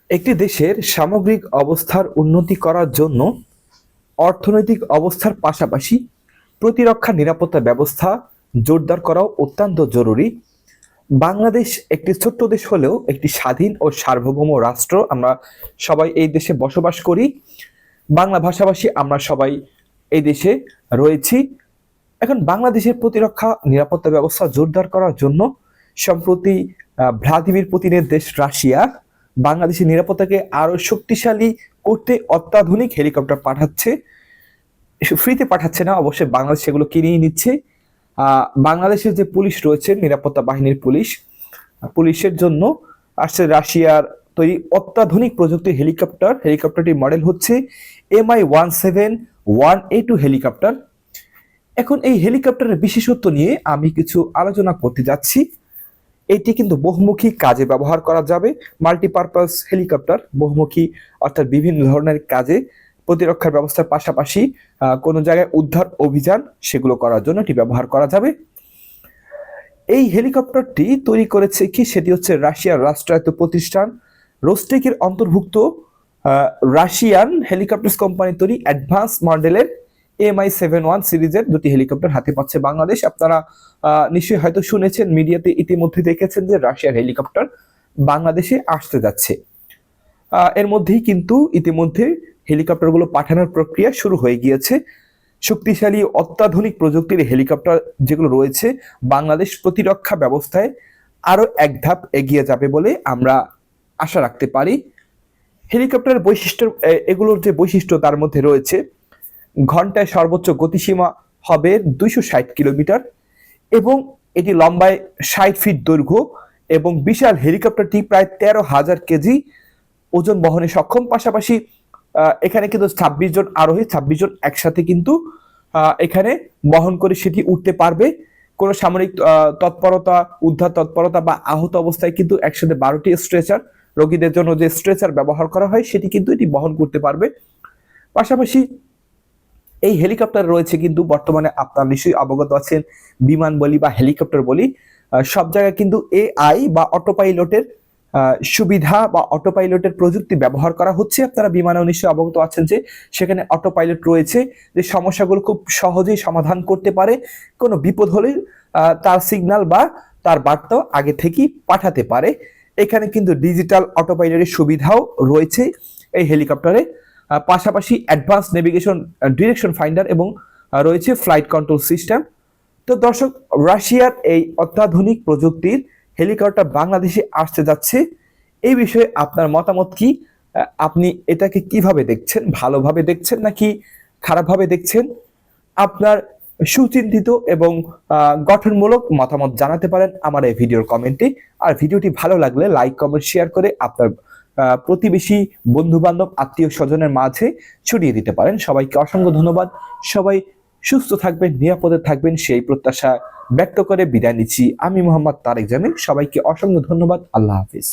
একটি দেশের সামগ্রিক অবস্থার উন্নতি করার জন্য অর্থনৈতিক অবস্থার পাশাপাশি প্রতিরক্ষা নিরাপত্তা ব্যবস্থা জোরদার করাও অত্যন্ত জরুরি। বাংলাদেশ একটি ছোট্ট দেশ হলেও একটি স্বাধীন ও সার্বভৌম রাষ্ট্র। আমরা সবাই এই দেশে বসবাস করি, বাংলা ভাষাভাষী আমরা সবাই এই দেশে রয়েছি। এখন বাংলাদেশের প্রতিরক্ষা নিরাপত্তা ব্যবস্থা জোরদার করার জন্য সম্প্রতি ভ্লাদিমির পুতিনের দেশ রাশিয়া বাংলাদেশের নিরাপত্তাকে আরো শক্তিশালী করতে অত্যাধুনিক হেলিকপ্টার পাঠাচ্ছে। ফ্রিতে পাঠাচ্ছে না, অবশ্যই বাংলাদেশ সেগুলো কিনেই নিচ্ছে। বাংলাদেশের যে পুলিশ রয়েছে, নিরাপত্তা বাহিনীর পুলিশের জন্য আসছে রাশিয়ার তৈরি অত্যাধুনিক প্রযুক্তির হেলিকপ্টার। হেলিকপ্টারটির মডেল হচ্ছে MI-17-1A2 হেলিকপ্টার। এখন এই হেলিকপ্টারের বিশেষত্ব নিয়ে আমি কিছু আলোচনা করতে যাচ্ছি। এটি কিন্তু বহুমুখী কাজে ব্যবহার করা যাবে। মাল্টিপারপাস হেলিকপ্টার, বহুমুখী অর্থাৎ বিভিন্ন ধরনের কাজে প্রতিরক্ষার ব্যবস্থার পাশাপাশি কোনো জায়গায় উদ্ধার অভিযান সেগুলো করার জন্য এটি ব্যবহার করা যাবে। এই হেলিকপ্টারটি তৈরি করেছে কি, সেটি হচ্ছে রাশিয়ার রাষ্ট্রায়ত্ত প্রতিষ্ঠান রোস্টেকের অন্তর্ভুক্ত রাশিয়ান হেলিকপ্টার কোম্পানি তৈরি অ্যাডভান্স মডেলের MI-71 সিরিজের দুটি হেলিকপ্টার হাতে পাচ্ছে বাংলাদেশ। আপনারা নিশ্চয়ই হয়তো শুনেছেন, মিডিয়াতে ইতিমধ্যে দেখেছেন যে রাশিয়ার হেলিকপ্টার বাংলাদেশে আসতে যাচ্ছে। এর মধ্যেই কিন্তু ইতিমধ্যে হেলিকপ্টারগুলো পাঠানোর প্রক্রিয়া শুরু হয়ে গিয়েছে। শক্তিশালী অত্যাধুনিক প্রযুক্তির হেলিকপ্টার যেগুলো রয়েছে, বাংলাদেশ প্রতিরক্ষা ব্যবস্থায় আরো এক ধাপ এগিয়ে যাবে বলে আমরা আশা রাখতে পারি। হেলিকপ্টারের বৈশিষ্ট্য, এগুলোর যে বৈশিষ্ট্য তার মধ্যে রয়েছে ঘন্টায় সর্বোচ্চ গতিসীমা হবে 260 কিলোমিটার এবং এটি লম্বায় 60 ফিট দৈর্ঘ্য এবং বিশাল হেলিকপ্টারটি প্রায় 13,000 কেজি ওজন বহনে সক্ষম। পাশাপাশি এখানে কিন্তু 26 জন আরোহী, 26 জন একসাথে কিন্তু এখানে বহন করে সেটি উঠতে পারবে। কোনো সামরিক তৎপরতা, উদ্ধার তৎপরতা বা আহত অবস্থায় কিন্তু একসাথে 12টি স্ট্রেচার, রোগীদের জন্য যে স্ট্রেচার ব্যবহার করা হয় সেটি কিন্তু এটি বহন করতে পারবে। পাশাপাশি এই হেলিকপ্টার রয়েছে কিন্তু বর্তমানে আপনারা নিশ্চয়ই অবগত আছেন, বিমান বলি বা হেলিকপ্টার বলি, সব জায়গায় কিন্তু AI বা অটো পাইলটের সুবিধা বা অটো পাইলটের প্রযুক্তি ব্যবহার করা হচ্ছে। আপনারা বিমানেও নিশ্চয়ই অবগত আছেন যে সেখানে অটো পাইলট রয়েছে, যে সমস্যাগুলো খুব সহজেই সমাধান করতে পারে। কোনো বিপদ হলে তার সিগন্যাল বা তার বার্তা আগে থেকেই পাঠাতে পারে। এখানে কিন্তু ডিজিটাল অটো পাইলটের সুবিধাও রয়েছে এই হেলিকপ্টারে। পাশাপাশি অ্যাডভান্স নেভিগেশন, ডিরেকশন ফাইন্ডার এবং রয়েছে ফ্লাইট কন্ট্রোল সিস্টেম। তো দর্শক, রাশিয়ার এই অত্যাধুনিক প্রযুক্তির হেলিকপ্টার বাংলাদেশে আসতে যাচ্ছে, এই বিষয়ে আপনার মতামত কি? আপনি এটাকে কিভাবে দেখছেন? ভালোভাবে দেখছেন নাকি খারাপভাবে দেখছেন? আপনার সুচিন্তিত এবং গঠনমূলক মতামত জানাতে পারেন আমার এই ভিডিওর কমেন্টে। আর ভিডিওটি ভালো লাগলে লাইক, কমেন্ট, শেয়ার করে আপনার প্রতিবেশী, বন্ধু বান্ধব, আত্মীয় স্বজনের মাঝে ছড়িয়ে দিতে পারেন। সবাইকে অসংখ্য ধন্যবাদ। সবাই সুস্থ থাকবেন, নিরাপদে থাকবেন সেই প্রত্যাশা ব্যক্ত করে বিদায় নিচ্ছি। আমি মোহাম্মদ তারেক জামিল। সবাইকে অসংখ্য ধন্যবাদ। আল্লাহ হাফিজ।